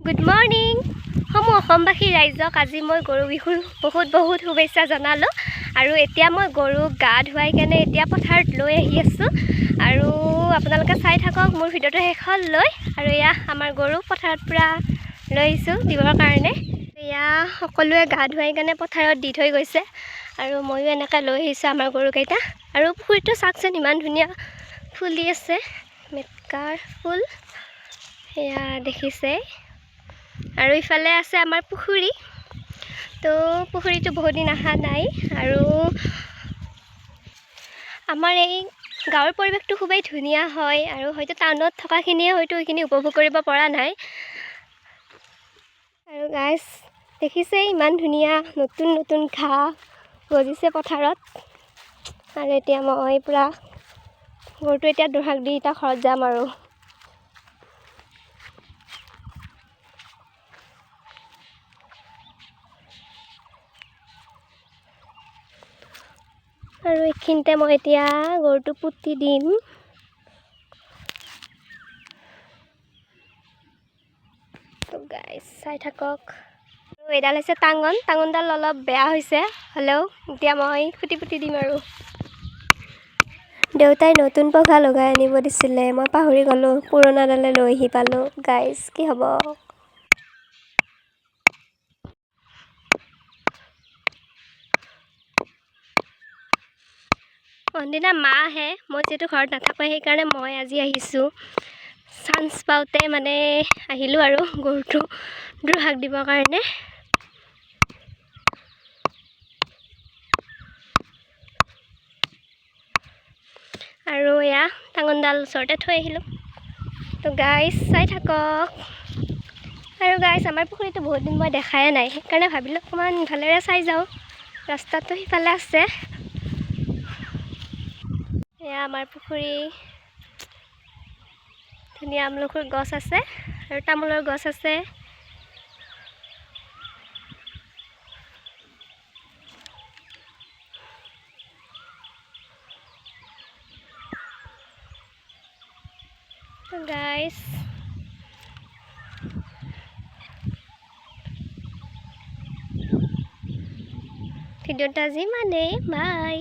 Good morning সমূহ অসমবাসী ৰাইজক আজি মই গৰু বিহুৰ বহুত শুভেচ্ছা জনালোঁ। আৰু এতিয়া মই গৰুক গা ধুৱাই কেনে এতিয়া পথাৰত লৈ আহি আছোঁ আৰু আপোনালোকে চাই থাকক মোৰ ভিডিঅ'টো শেষলৈ। আৰু এয়া আমাৰ গৰু পথাৰত পূৰা লৈ আহিছোঁ দিবৰ কাৰণে। এয়া সকলোৱে গা ধুৱাই কেনে পথাৰত দি থৈ গৈছে আৰু ময়ো এনেকৈ লৈ আহিছোঁ আমাৰ গৰুকেইটা। আৰু পুখুৰীটো চাওকচোন ইমান ধুনীয়া ফুলি আছে, মেটকাৰ ফুল এয়া দেখিছে। আৰু ইফালে আছে আমাৰ পুখুৰী, তো পুখুৰীটো বহুত দিন অহা নাই। আৰু আমাৰ এই গাঁৱৰ পৰিৱেশটো খুবেই ধুনীয়া হয় আৰু হয়তো টাউনত থকাখিনিয়ে হয়তো এইখিনি উপভোগ কৰিব পৰা নাই। আৰু গাইজ দেখিছে ইমান ধুনীয়া নতুন ঘাঁহ গজিছে পথাৰত। আৰু এতিয়া মই পূৰা গৰুটো এতিয়া দোহাক দি এতিয়া ঘৰত যাম আৰু এইখিনিতে মই এতিয়া গৰুটো পুতি দিম। তো গাইজ চাই থাকক। আৰু এডাল হৈছে টাঙনডাল অলপ বেয়া হৈছে, হ'লেও এতিয়া মই পুতি দিম। আৰু দেউতাই নতুন পঘা লগাই আনিব দিছিলে, মই পাহৰি গ'লোঁ, পুৰণাডালে লৈ আহি পালোঁ। গাইজ কি হ'ব। অন্যদিনা মা আহে, মই যিহেতু ঘৰত নাথাকোঁ সেইকাৰণে মই আজি আহিছোঁ। চান্স পাওঁতে মানে আহিলোঁ আৰু গৰুটো দোহাক দিবৰ কাৰণে। আৰু এয়া টাঙনডাল ওচৰতে থৈ আহিলোঁ। তো গাইজ চাই থাকক। আৰু গাইজ আমাৰ পুখুৰীটো বহুত দিন মই দেখাই নাই, সেইকাৰণে ভাবিলোঁ অকণমান ইফালেৰে চাই যাওঁ। ৰাস্তাটো সিফালে আছে। এয়া আমাৰ পুখুৰী, ধুনীয়া আমলখিৰ গছ আছে আৰু তামোলৰ গছ আছে। গাইজ ভিডিঅ'টা যিমানেই বাই।